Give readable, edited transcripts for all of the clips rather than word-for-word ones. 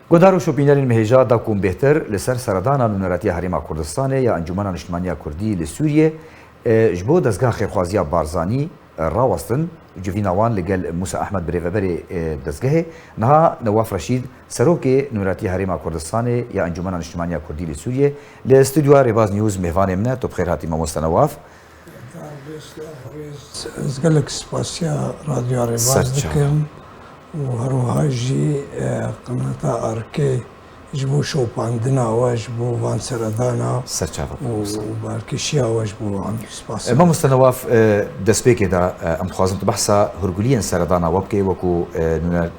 گودار و شوپینرین مهیجا داکوم بهتر لسر سردانا نونراتی هریما کردستان یا انجمن نشتمانی کردی لسوریه جبو دزگاه خیرخوازی بارزانی راوستن جویناوان لگل موسی احمد بریوبری دزگاه نها نواف رشید سروک نونراتی هریما کردستان یا انجمن نشتمانی کردی لسوریه لاستودیو رباز نیوز مهوان امنه تو بخیر هاتی ماموستا نواف از گلک سپاسیا رادیو رباز دکم و هروها جی قناتا ارکی جبو شوپاندنا واش بو وان سردانا و بارکشیا واش بو وان سپاسیا ما مستنواف دسبیک دا ام خوازم تبحثا هرگولین سردانا وبکی وکو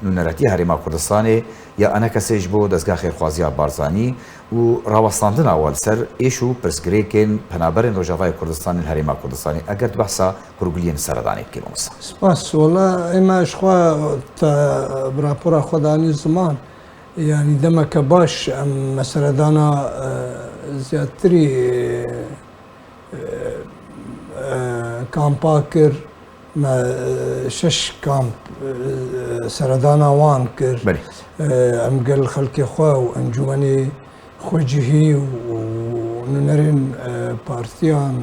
نونراتی هریما کردستان یا انا کسی جبو دزگاه خیرخوازی بارزانی و راوستاندنا وال سر ایشو پرسگریکن پنابرین روجاوای کردستان هریما کردستانی اگر تبحثا هرگولین سردانی بکی ممسا سپاس والله اما اشخوا تا براپورا خدانی زمان يعني دمك باش ام سردانا زياتري كامباكر ما شش كامب سردانا وان كر ام قال خلقي خوا وانجواني خوجهي وننرين بارتيان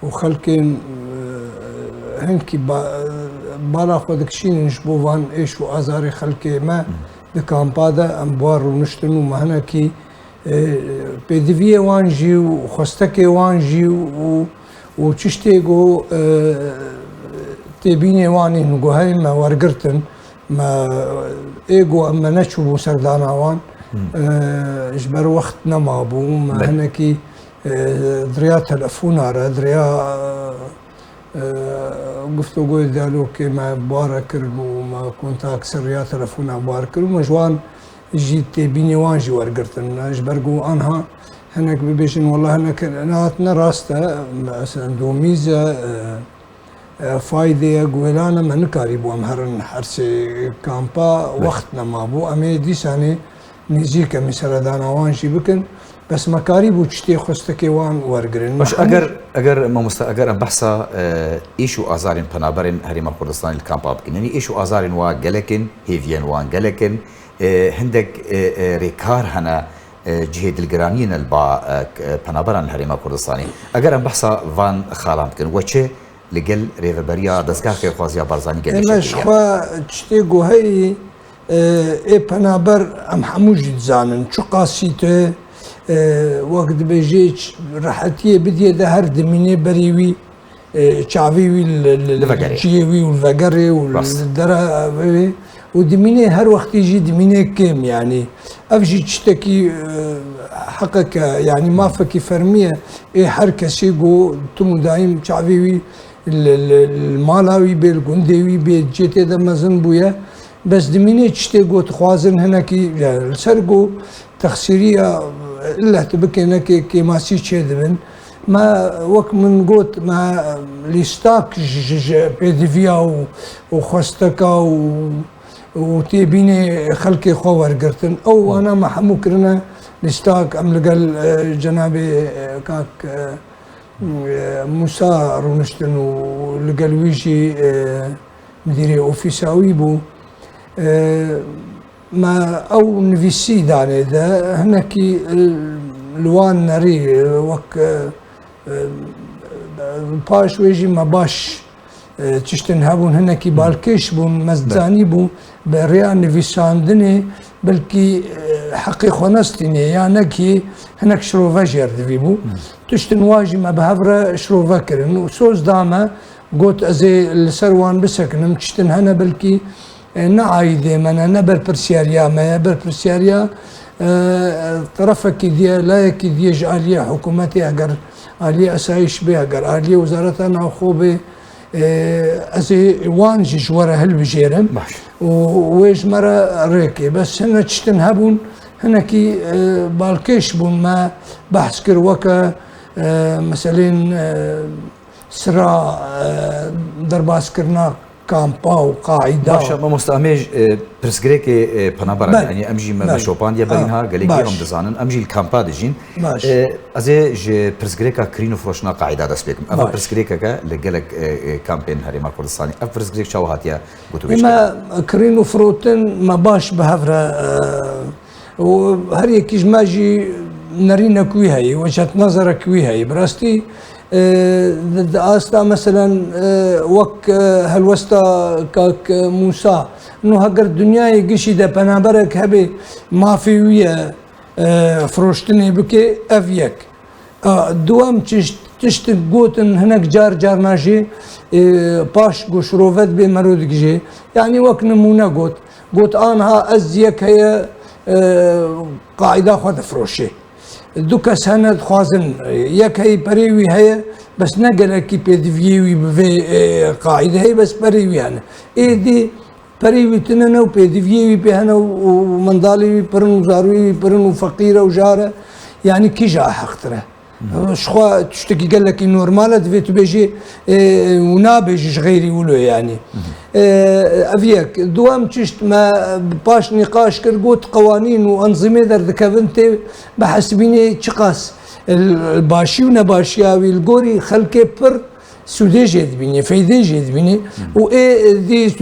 وخلقين هنكي بالا خودك شين نشبوفان ايش وازاري خلقي ما دكامبادا امبار ونشتن ومهنكي بيدفيه وانجي وخستكي وانجي وتشتيجو تبيني واني نقول هاي ما ورقرتن ما ايجو اما نشوفو سردانا وان اجبر وقت نمابو مهنكي دريا تلفونا دريا قفتو قوي دالو كي ما باركر وما كنت اكثر يا تلفون باركر ومجوان جيت تبيني وانجي ورقرتن اجبرقو انها هناك ببيجن والله هناك ناتنا راستا مثلا دو ميزه فايده قويلانا من كاريبو امهرن حرسي كامبا وقتنا ما بو امي دي ساني نزيكا مسردانا وانجي بكن بس مكاري بوشتي خستكي وان ورقرن باش اگر ما اگر بحثا ايشو ازارين پنابرين هريما كردستان الكامبا بكن يعني ايشو ازارين وا جلكن هيفين وان جلكن هندك ريكار هنا جهد الجرانين البا پنابران هريما كردستاني اگر بحثا وان خالام بكن وچه لجل ريفبريا دسكار خيرخوازي بارزاني جل مش خوا تشتي جو هي اي پنابر ام حموج زانن شو قاسيته وقت بيجيش راحتيه بدي ده هر دميني بريوي شعبيوي الجيوي والفقري والدرا ودميني هر وقت يجي دميني كم يعني افجي تشتكي حقك يعني ما فكي فرميه ايه حركه سيجو تمو دايم شعبيوي المالاوي بالجندوي بيجيتي ده مزن بويا بس دميني تشتكو تخوازن هناكي سرقو تخسيريه إلا تبكي كي ماسي تشدمن ما وقت من قوت ما ليستاك بيدفيا وخستكا وتيبيني خلقي خوار قرتن او انا ما حموكرنا ليستاك ام لقال جنابي كاك موسى رونشتن ولقال ويجي مديري اوفيساوي بو ما او نفيسي داني ده هناكي الوان ناري وك باش ويجي ما باش تشتن هابون هناكي بالكيش بون مزداني بو بريا نفيساندني بلكي حقي خونستني يعني كي هناك شروفا جردي بو تشتن واجي ما بهبره شروفا كرن وسوز داما قلت ازي السروان بسكنم تشتن هنا بلكي نعايدة من نبر برسياريا ما يبر برسياريا طرفك دي لا كي جالية حكومتي اگر آلية اسايش به اگر آلية وزارتنا خوبه ازي وان جواره هل بجيرم ويش مرة ريكي بس هنا تشتن هبون هنا كي بالكيش بون ما بحث كر وكا مثلا سرا درباس كرنا كامبا وقاعده باشا ما مستعمج برسكريكي بنابرا يعني امجي مشوبان يا برينها قاليكي هم دزانن امجي الكامبا دجين ازي ج برسكريكا كرينو فروشنا قاعده دسبيكم اما برسكريكا لقلك كامبين هريما كردستاني اف برسكريك شو هاتيا قلتوا ما كرينو فروتن ما باش بهفره وهر يكيش ماجي نرينا كوي هي وجهة نظر كوي هي براستي استا مثلا وك هلوستا كاك موسى انه هاجر الدنيا يقشي ده بنابرك هبي ما في ويا فروشتني بكي افيك دوام تشت قوتن هناك جار ناجي باش قوش روفت بمرود جي يعني وك نمونه قوت انها ازيك هي قاعده خد فروشي دوكا سند خوازن يك هي بريوي هي بس نقل كي بيدفيوي بفي قاعده هي بس بريوي انا اي دي بريوي تننا وبيدفيوي بهنا ومنضالي برن وزاروي برن وفقيره وجاره يعني كي جا حقتره شخوا تشتكي قال لك نورمال دفيت بيجي ونابج غيري ولو يعني افيك دوام تشت ما باش نقاش كرقوت قوانين وانظمه در ذكرت بحسبيني تشقاس الباشي ونباشياوي الجوري خلكي بر سودي جد بيني فايدة جد بيني و دي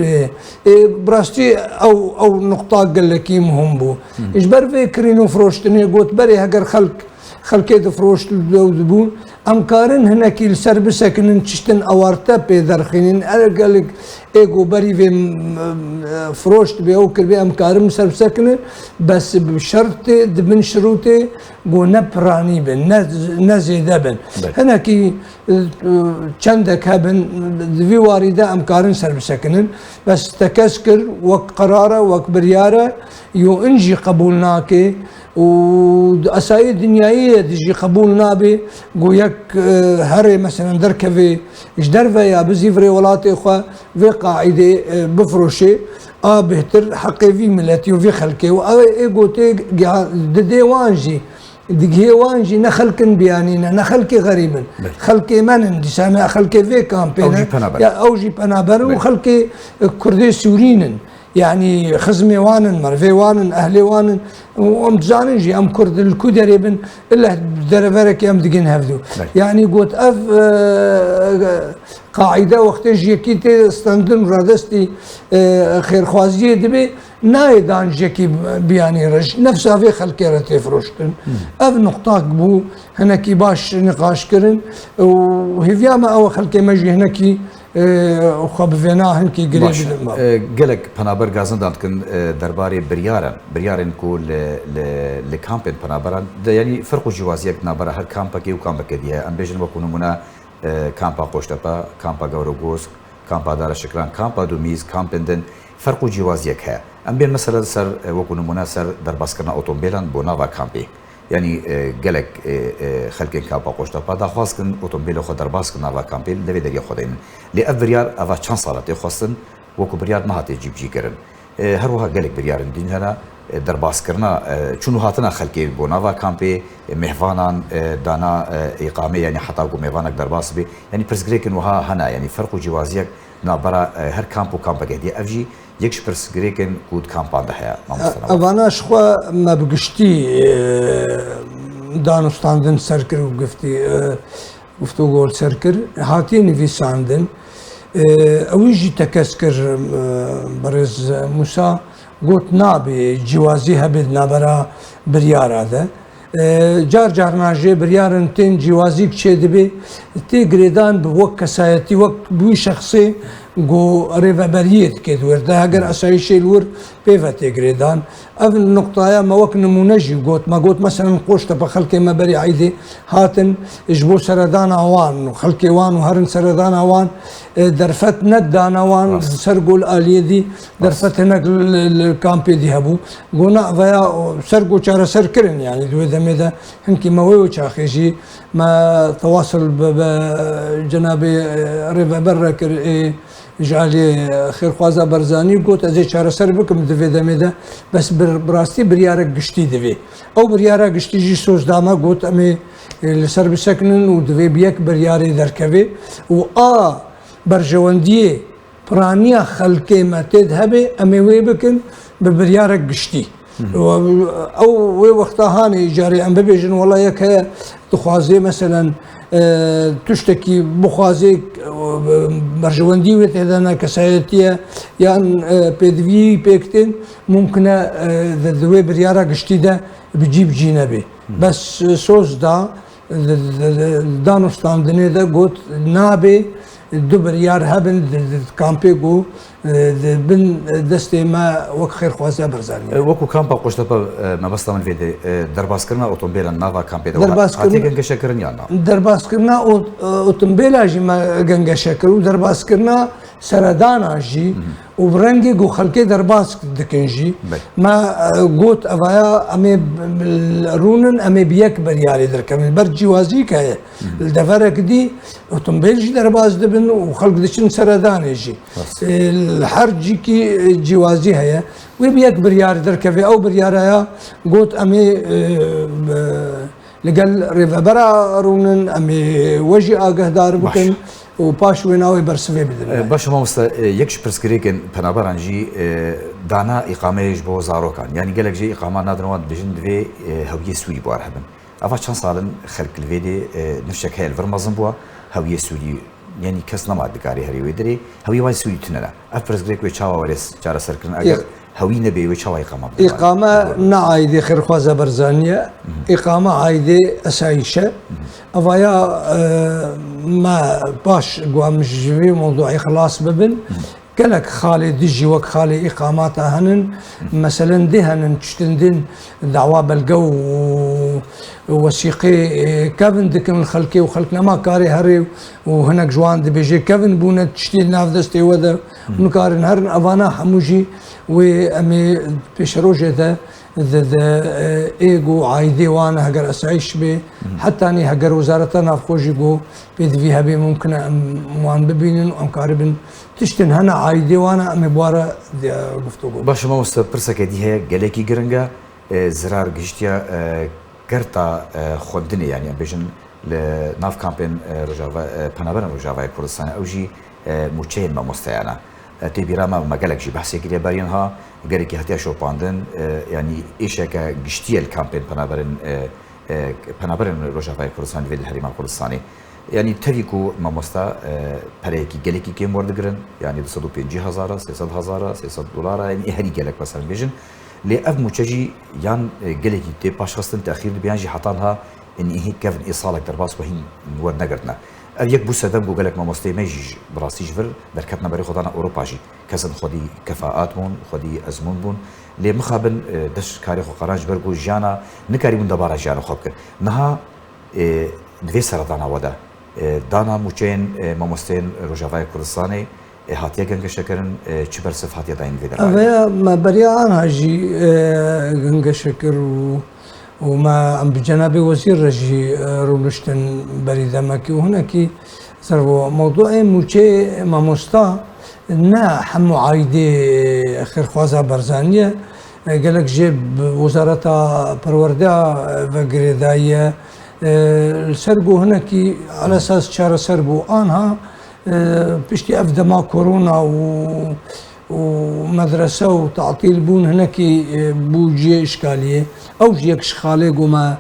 براستي او نقطة قال لك مهم بو اجبر فكرينو فروشتني قلت بري هاجر خلقيت فروشت دبون امكارن هناك السر بسكن تشتن اوارتا بيدرخين قال لك ايجو بري في فروشت بيوكل بي امكارن سر بسكن بس بشرط دبن شروطي قو نبراني بن نزي دبن هناك چندك هبن في وارده امكارن سر بسكن بس تكسكر وقراره وكبرياره يو انجي قبولناكي واساي دنيايه تجي قبول نابي قويك هري مثلا دركفي ايش درفه يا بزيفري ولاتي اخوه في قاعده بفروشي بهتر حقي في ملتي وفي خلقي وايغوتي ديوانجي ديوانجي نخلكن بيانينا نخلكي غريبا خلقي من انديس انا خلقي في كامبينا اوجي بنابر وخلقي كردي سورينن يعني خزمي وانن مرفي وانن اهلي وانن ومتزانن جي ام كرد الكودري بن الا درفرك يم دقين هفدو يعني قلت قاعده وقت جي كيتي ستاندن رادستي خير خوازيه دبي نايدان جيكي بياني رج نفسها في خلقي رتي فروشتن نقطه بو هناكي باش نقاش كرن وهيفياما او خلقي مجي هناكي وخب فينا هنكي قريب قالك بنابر غازن دانكن درباري بريارن كو لكامبين بنابر يعني فرق جوازيك بنابر هر كامباكي وكامباكي دي ام بيجن وكونو منا كامبا قوشتبا كامبا غوروغوس كامبا دار شكران كامبا دوميز كامبندن فرق جوازيك ها ام بين مثلا سر وكونو منا سر درباسكرنا اوتومبيلان بونافا كامبي يعني قالك خلقين كامبا قوشتبا دا خواستن اوتومبيل خو درباسكن نافا كامبيل دبي دغه خدين لي افريار افا چانسالات خواستن وكو بريار ما هاتي جيب جي كرن هر وها قالك بريار دين هنا درباسكرنا چونو هاتنا خلقي بونافا كامبي مهفانان دانا اقامه يعني حتى كو مهفانك درباس بي يعني برسغريكن وها هنا يعني فرق جوازيك نابرا هر كامبو كامبا قدي افجي يكش برسغريكن كود كامبان دحيا انا شخوا ما بقشتي دانستاندن سركر وقفتو قول سركر هاتيني في ساندن اويجي تكسكر برز موسى قلت نابي جوازي هبد نابرا بريار هذا جار ناجي بريارن تين جوازيك شي دبي تي غريدان بوك كسايتي وقت بوي شخصي جو ريفابريت كده ورده اگر اساي شي الور بيفاتي غريدان اف النقطه يا ما وك نمونجي قلت ما قلت مثلا قوشت بخلكي ما بري عيدي هاتن اجبو سردان اوان وخلكي وان وهرن سردان اوان درفت ندان اوان سرقوا الاليه دي درفت هناك الكامبي دي هبو قلنا فيا سرقوا شارع سركرن يعني دو دمدا هنكي ما ويو شاخيجي ما تواصل بجنابي ريفابرك جعلي خير خوازا برزاني قلت ازي شارع سر بكم دفي دمدا بس براستي بريارك قشتي دفي او بريارك قشتي جي سوز داما قلت امي لسر بسكنن ودفي بيك برياري دركبي و برجوانديه برانيا خلقي ما تذهبي امي وي بكن ببريارك قشتي او وي وقتها هاني جاري ام ببيجن والله يك تخوازي مثلا تشتكي بخوازيك برجوندي وتهدانا كسايتيا يان بيدفي بيكتن ممكن ذوي بريارا قشتيدا بجيب جينبي بس سوز دا دانوستان دنيا دا قلت نابي دو بريار هبن كامبيغو بن دستي ما وك خير خوازي برزاني وكو كامبا قشتبا ما بس من فيدي درباس كرنا اوتومبيلا نافا كامبي درباس هاتي كنك شكرن يانا درباس كرنا اوتومبيلا جي ما گنگ شكرو درباس كرنا سردانا جي وبرنجي جو خلقي درباس دكنجي ما قوت افايا امي رونن امي بيك بريالي دركم برجي وازيك هي الدفرك دي اوتومبيل جي درباس دبن وخلق دشن سردان يجي الحرجي كي جوازي هي وبيك بريار دركفي او بريارها قوت امي لقال ريفابرا رونن امي وجي اگه دار بكن وباش ويناوي برسفي بدنا باش ما مست يكش برسكريكن بنابران جي دانا اقامه بو زاروكان يعني قالك جي اقامه نادروان بجن في هويه سوري بو ارحبن افا شان سالن خلق الفيدي نفشك هي الفرمازن بو هويه سوري يعني كسنا ما دكاري هري ويدري هويه واي سوري تنلا اف برسكريك وي تشاوا ورس جارا سركن اگر هوي نبي وي تشاوا اقامه نعايدي خير خوازه برزانيه اقامه عايدي اسايشه افايا ما باش قوام جوي موضوعي خلاص ببن قالك خالي دجي وك خالي اقامات هنن مثلا دهن تشتندن دعوة بالجو ووثيقي كافن دكن الخلقي وخلقنا ما كاري هري وهناك جوان دي بيجي كافن بونا تشتي نافذستي وذا ونكارن هرن افانا حموجي وامي بيشروجه ذا ايجو عايدي وانا هجر اسعيش به حتى اني هجر وزارتنا فوجي جو بيدفيها بي ممكن موان ببينن ام كاربن تشتن هنا عايدي وانا ام بوارا گفتگو باش ما مست برسك دي هي گلكي گرنگا زرار گشتيا گرتا خودني يعني بيجن لناف كامبين رجاوا بنابرا رجاوا كردستان اوجي موچين ما مستيانا تبيرا ما قالك شي بحثي كده بارينها قالك هاتيا شوباندن يعني ايشك گشتي الكامبين بنابرن رجاوا كردستان في الحريم الكردستاني يعني تريكو ما مستا بريكي قالك كم ورد گرن يعني 250,000 300,000 300 دولار يعني هري قالك مثلا بيجن لأف موچجي يان قالك تي باش خاصن تاخير بيانجي حطانها ان هي كيفن ايصالك درباس وهي ورد نقرنا أبيك بوس دم جو قالك ما مستي ميجي براسي جفر دركتنا بري خدانا أوروبا جي كسن خدي كفاءات بون خدي أزمون بون لي مخابن دش كاري خو قراج برجو جانا نكاري من دبارة جانا خبك نها دوي سرطانا ودا دانا موچين ما مستين رجاوي كردستاني هاتيا گنگ شکرن چه برسف هاتيا داين فيدر أبيا ما بريان هاجي گنگ شكر وما عم بجنابي وزير رجي رولشتن بريدمكي وهناكي صاروا موضوع موچي ما مستا نا حمو عايدي اخر خوازا برزانيه قالك جيب وزارة پرورده وگریدایه السربو هناكي على اساس شهر سربو انها بشتي افدما كورونا ومدرسه وتعطيل بون هناكي بوجي اشكاليه او جيك شخالي قوما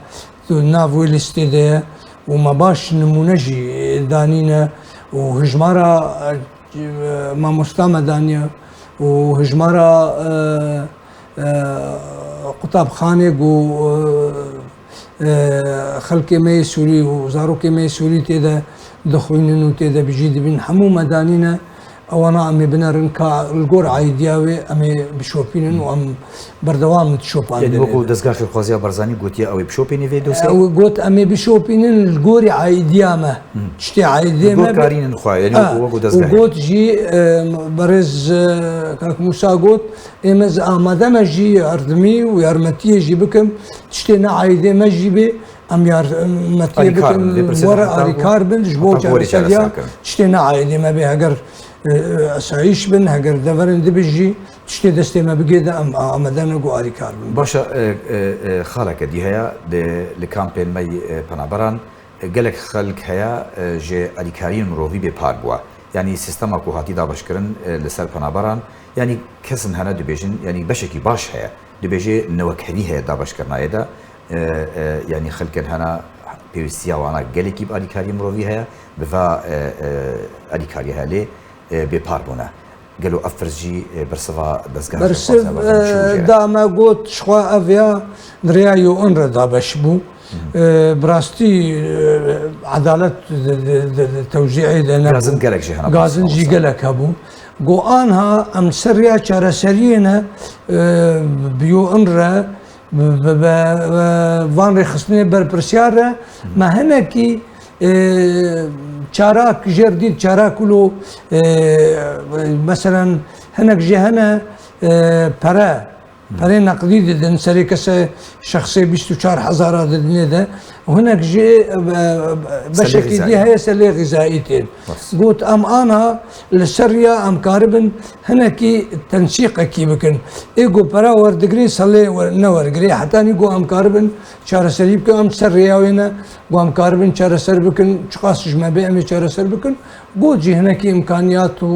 نافوي الاستداء وما باش نمونجي دانينا وهجمارة ما مستامة دانيا وهجمارة قطاب خانق و خلقي مي سوري وزاروكي مي سوري تيدا دخوينن وتيدا بجيد بن حمو مدانينا او انا امي بنرن كا الجور عايدياوي امي بشوبينن وام بردوام تشوبان يعني وكو دزگاه خوازيا برزاني قوتي او بشوبيني فيديوسي او قوت امي بشوبينن الجوري عايدياما تشتي عايديما قوت كارين خوا يعني وكو دزگاه وقوت جي برز كاك موسى قوت امز امادما جي اردمي ويرمتي جي بكم تشتينا عايديما جيبي ام يار متي بكم ورا ريكاربن جبو جارسيا تشتينا عايديما بي هجر اسعيش بن هجر دفرن دبجي تشتي دستي ما بقيدا ام امدانا قو ريكاربن باشا خالك دي هيا لكامبين مي بنابران قالك خلق هيا جي ريكارين مروفي ببار بوا يعني سيستما كو هاتي دا باشكرن لسر بنابران يعني كسن هنا دبيجن يعني بشكي باش هيا دبيجي نوكهني هيا دا باشكرنا يدا يعني خلقن هنا پێویستیە وانە گەلێکی ئالیکاری مرۆڤی هەیە بڤ ئالیکاری هەیە لێ بێپار بوونە گەلو ئەفرژی بەرسەوا دەستگا دامە گوت شخوا ئەڤیا دڕیای و ئەن ڕێدا بەش بوو براستی عدالت تەوزیعی گازن گەلێکژی هەنا گازنجی گەلێک هەبوو گۆ ئانها ئەم سەریا چارەسەریێنە بیۆ ئەنرە وان ڕێخستنێ بەرپرسیارە مە هەنێکی چاراک ژێر دیت چاراکولۆ مەسەرەن هەنێک ژێ هەنە پەرە پەرێ نەقدی دەدەن سەرێ کەسە شخصێ 24,000 دەدنێدە هەنێک ژێ بەشێکی دی هەیە سەر لێ غیزایی تێن گوت ئەم ئانا لەسەریا ئەم کاربن هەنێکی تەنسیقەکی بکەن ئێگۆ پەرا وەردەگری سەڵێ نەوەرگری حتانی گۆ ئەم کاربن چارەسەری بکە ئەم سەر ڕێیاوێنە گۆ ئەم کاربن چارەسەر بکەن چقاسژمە بێ ئەمێ چارەسەر بکەن بۆجی هەنێکی ئیمکانیات و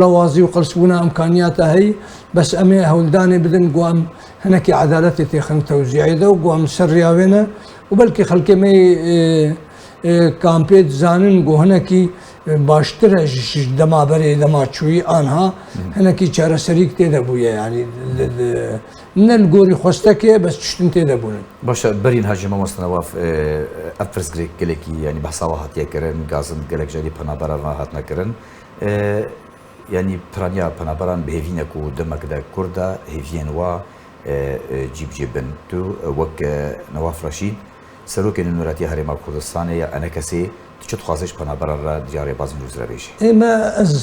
لەوازی و قەلسبوونا ئەمکانیاتە هەی بەس ئەمێ هەولدانێ بدن گوام هەنێکی عدالەتی تێخن تەوزیعیدا و گوام سەر ڕیاوێنە و بەلکی خەڵکێمەی کامپێ دزانن گۆ هەنێکی باشترە دەمابەرێ دەماچووی ئانها هەنێکی چارەسەریک تێدەبووە ینی نەل گۆری خۆستەکێ بەس تشتن تێدەبوون باشە بەرین هاژی مەمەستنەوە ئەفرزگرێک گەلێکی ینی بەساوە هاتیەکردن گازن گەلێک ژەری پەنابەرانە هاتنەکردن ینی پرانیا پەنابەران بهێڤینەک و دەمەکدا کووردا هێڤێن وا جیبجێ بن تو وەک نەواف ڕەشید سەرۆکی نوێنەتی هەرێما کوردستانê ya ئەنە کەسێ چ دixwazî ji penaberan re diyarê bazin rûzre bêjî ئێمە ئەس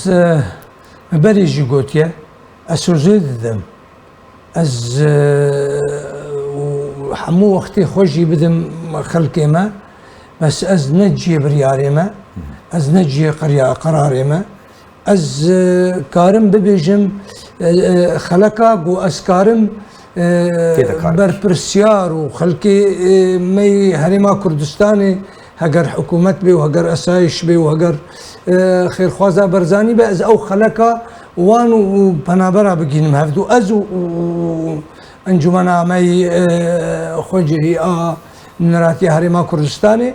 بەرێژی گوتیە ئەسۆزێ دەدەم ئەس هەموو وەختی خۆشی بدەم خەڵکێمە بەس ئەس نەجێ بریارێمە ئەس نەجێ قەرارێمە ئەس کارم ببێژم خەلەکە بۆ ئەسکارم بەرپرسیار و خەلکی مەی هەرێما کوردستانی هەگەر حکوومەت بێ و هەگەر ئەسایش بێ و هەگەر خێرخوازا بەرزانی بە ئەس ئەو خەلەکە وان و پەنابەرا بگینم هەفتوو ئەز و ئەنجومەنامەی خۆجێری نوێنەراتی هەرێما کوردستانی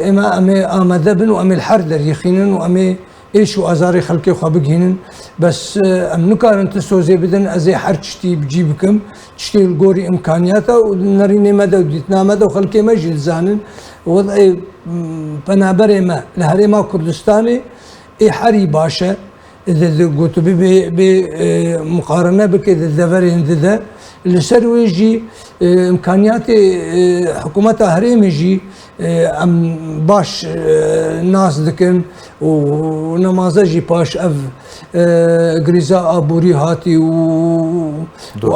ئێمە ئەمێ ئامادە بن و ئەمێ هەر دەریخینن و ئەمێ ئێش و ئازاری خەڵکی خوا بگینن بەس ئەم نکارن تە سۆزێ بدەن ئەزێ هەر چشتی بجی بکەم چشتی گۆری ئیمکانیاتە و نەرینێمەدە و دیتنامەدە و خەڵکێمەژی دزانن وەضعی پەنابەرێمە لە هەرێما کوردستانی ئێ هەری باشە گوتو بێ مقارنە بکە دەڤەرێن ددە لەسەر وێژی ئیمکانیاتی حکوومەتە هەرێمێژی ئەم باش ناس دکن و نەمازەژی پاش ئەڤ گریزا ئابووری هاتی و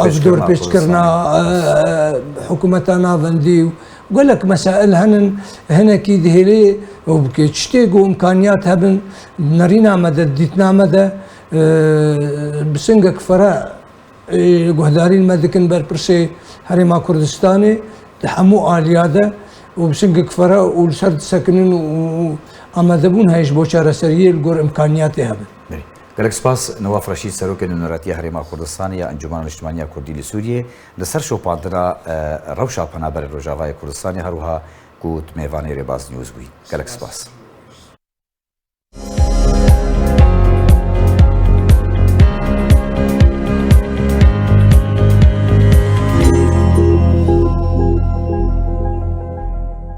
ئەف دۆر پێچکردنا حکوومەتە ناڤەندی و گەلک مەسائل هەنن هەنێکی دهێلێ بکێ شتێک و ئیمکانیات هەبن نەرینامەدە دیتنامەدە بسنگە کفەرە گوهدارین مە دکن بەرپرسێ هەرێما کوردستانی هەموو ئالیادە و بسنگە کفەرە و سەر سەکنن و ئامادەبوون هەیەش بۆ چارەسەریە گۆر ئیمکانیاتی هەبن گەلێک سپاس نەواف ڕەشید سەرۆکی نوێنەراتی هەرێما کوردستانی یا ئەنجومەنە نیشتیمانیا کوردی لە سووریێ لەسەر شۆپاندنا ڕەوشا پەنابەر ڕۆژاوای کوردستانی هەروەها گوت میێوانی ڕێباز نیوز بووی گەلێک سپاس